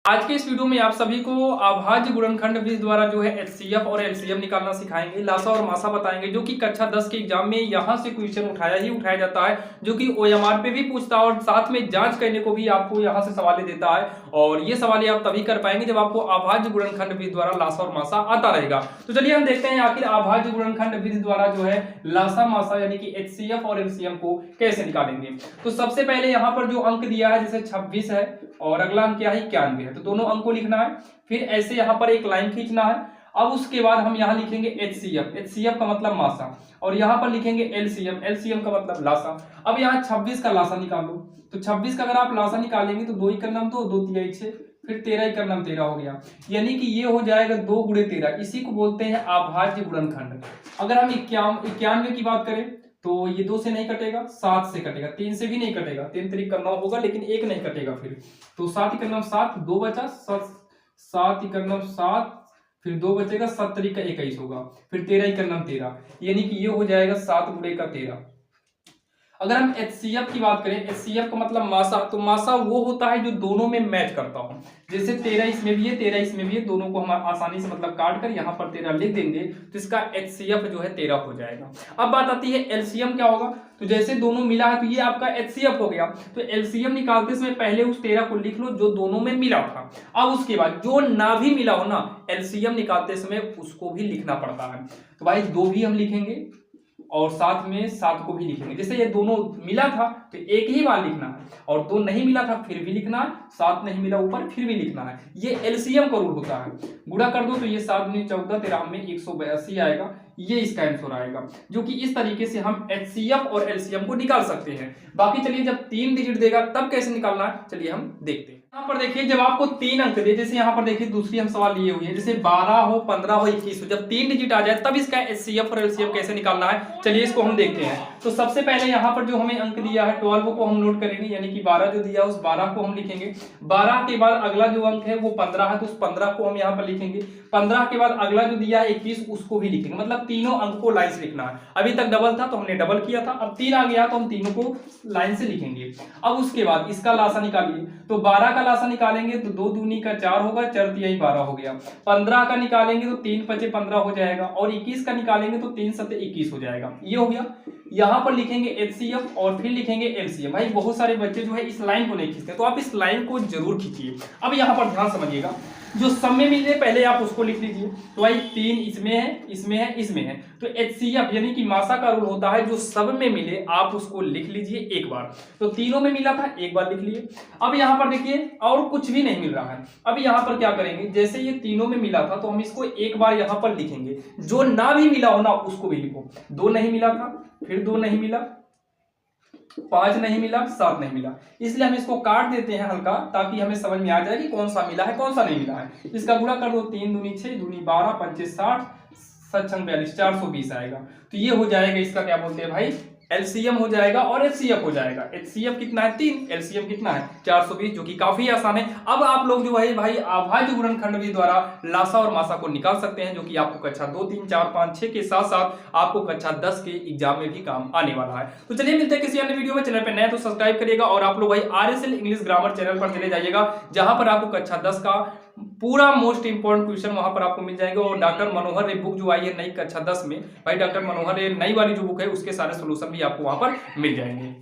आज के इस वीडियो में आप सभी को अभाज्य गुणनखंड विधि द्वारा जो है एचसीएफ और एलसीएम निकालना सिखाएंगे। लासा और मासा बताएंगे जो कि कक्षा 10 के एग्जाम में यहां से क्वेश्चन उठाया जाता है, जो कि ओएमआर पे भी पूछता है और साथ में जांच करने को भी आपको यहां से सवाल देता है। और ये सवाल आप तभी कर पाएंगे जब आपको अभाज्य गुणनखंड विधि द्वारा लासा और मासा आता रहेगा। तो चलिए हम देखते हैं आखिर अभाज्य गुणनखंड विधि द्वारा जो है लासा मासा यानी कि एचसीएफ और एलसीएम को कैसे निकालेंगे। तो सबसे पहले यहाँ पर जो अंक दिया है जैसे 26 है और अगला अंक क्या है 91 है, तो दोनों अंक को लिखना है। फिर ऐसे यहाँ पर एक लाइन खींचना है। अब उसके बाद हम यहाँ लिखेंगे एचसीएफ, एचसीएफ का मतलब मासा, और यहाँ पर लिखेंगे एलसीएम, एलसीएम का मतलब लासा। अब यहाँ 26 का लासा निकालो, तो 26 का अगर आप लासा निकालेंगे तो 2 ही करना 2, 2 तिया 6, फिर 13 ही करना 13 हो गया, यानी कि ये हो जाएगा 2 गुणे 13। इसी को बोलते हैं अभाज्य गुणनखंड। अगर हम 91 की बात करें तो ये 2 से नहीं कटेगा, 7 से कटेगा, 3 से भी नहीं कटेगा, 3 3 करना होगा लेकिन 1 नहीं कटेगा। फिर तो 7 करना 7, 2 बचा 7 करना 7, फिर 2 बचेगा, 7 3 का 21 होगा, फिर 13 ही करना 13, यानी कि ये हो जाएगा 7 गुणे का 13। अगर हम एचसीएफ की बात करें, एचसीएफ का मतलब मासा, तो मासा वो होता है जो दोनों में मैच करता हो। जैसे 13 इसमें भी है 13 इसमें भी है, दोनों को हम आसानी से मतलब काट कर यहाँ पर 13 लिख देंगे तो इसका एचसीएफ जो है 13 हो जाएगा। अब बात आती है एलसीएम क्या होगा, तो जैसे दोनों मिला है तो ये आपका एचसीएफ हो गया। तो एलसीएम निकालते समय पहले उस 13 को लिख लो जो दोनों में मिला था। अब उसके बाद जो ना भी मिला हो ना, एलसीएम निकालते समय उसको भी लिखना पड़ता है। तो भाई 2 भी हम लिखेंगे और साथ में 7 को भी लिखेंगे। जैसे ये दोनों मिला था तो एक ही बार लिखना है, और 2 नहीं मिला था फिर भी लिखना है, 7 नहीं मिला ऊपर फिर भी लिखना है। ये एलसीएम का रूल होता है। गुणा कर दो तो ये 7 दूनी 14, 13 में 182 आएगा, ये इसका आंसर आएगा। जो कि इस तरीके से हम एचसीएफ और एलसीएम को निकाल सकते हैं। बाकी चलिए जब 3 डिजिट देगा तब कैसे निकालना है चलिए हम देखते हैं। यहाँ पर देखिए जब आपको 3 अंक दे, जैसे यहाँ पर देखिए दूसरी हम सवाल लिए हुए हैं, जैसे 12 हो 15 हो 21 हो, जब 3 डिजिट आ जाए तब इसका एचसीएफ और एलसीएम कैसे निकालना है चलिए इसको हम देखते हैं। तो सबसे पहले यहाँ पर जो हमें अंक दिया है 12 को हम नोट करेंगे, यानी कि 12 जो दिया है उस 12 को हम लिखेंगे। 12 के बाद अगला जो अंक है वो 15 है तो उस 15 को हम यहाँ पर लिखेंगे। 15 के बाद अगला जो दिया है 21 उसको भी लिखेंगे, मतलब तीनों अंक को लाइन से लिखना है। अभी तक डबल था तो हमने डबल किया था, अब 3 आ गया तो हम तीनों को लाइन से लिखेंगे। अब उसके बाद इसका लासा निकालिए, तो 12 का लासा निकालेंगे तो 2 दूनी का 4 होगा, 4 तिहाई 12 हो गया। 15 का निकालेंगे तो 3 पचे 15 हो जाएगा, और 21 का निकालेंगे तो 3 सते 21 हो जाएगा, ये हो गया। यहाँ पर लिखेंगे एचसीएफ और फिर लिखेंगे एलसीएम। भाई बहुत सारे बच्चे जो है इस लाइन को नहीं खींचते, तो आप इस लाइन को जरूर खींचिए। अब यहाँ पर ध्यान समझिएगा, जो सब में मिले पहले आप उसको लिख लीजिए। तो भाई 3 इसमें है, इसमें है, इसमें है, तो एचसीएफ यानी कि मासा का रूल होता है जो सब में मिले आप उसको लिख लीजिए एक बार। तो तीनों में मिला था एक बार लिख लिए। अब यहाँ पर देखिए और कुछ भी नहीं मिल रहा है। अब यहाँ पर क्या करेंगे, जैसे ये तीनों में मिला था तो हम इसको एक बार यहाँ पर लिखेंगे। जो ना भी मिला हो ना उसको भी लिखो। 2 नहीं मिला था, फिर 2 नहीं मिला, 5 नहीं मिला, 7 नहीं मिला, इसलिए हम इसको काट देते हैं हल्का, ताकि हमें समझ में आ जाए कि कौन सा मिला है कौन सा नहीं मिला है। इसका गुणा कर दो, 3 दूनी 6, दूनी 12, 5 60, 7 42, 420 आएगा। तो ये हो जाएगा इसका क्या बोलते हैं भाई एलसीएम हो जाएगा और एचसीएफ हो जाएगा। एचसीएफ कितना है 3, एलसीएम कितना है 420, जो कि काफी आसान है। अब आप लोग जो है भाई अभाज्य गुणनखंड विधि द्वारा लासा और मासा को निकाल सकते हैं, जो कि आपको कक्षा 2, 3, 4, 5, 6 के साथ साथ आपको कक्षा 10 के एग्जाम में भी काम आने वाला है। तो चलिए मिलते हैं किसी अन्य वीडियो में। चैनल पर नए तो सब्सक्राइब करिएगा, और आप लोग भाई आरएसएल इंग्लिश ग्रामर चैनल पर चले जाइएगा, जहां पर आपको कक्षा 10 का पूरा मोस्ट इंपोर्टेंट क्वेश्चन वहां पर आपको मिल जाएगा। और डॉक्टर मनोहर रे बुक जो आई है नई कक्षा 10 में, भाई डॉक्टर मनोहर रे नई वाली जो बुक है उसके सारे सोल्यूशन भी आपको वहां पर मिल जाएंगे।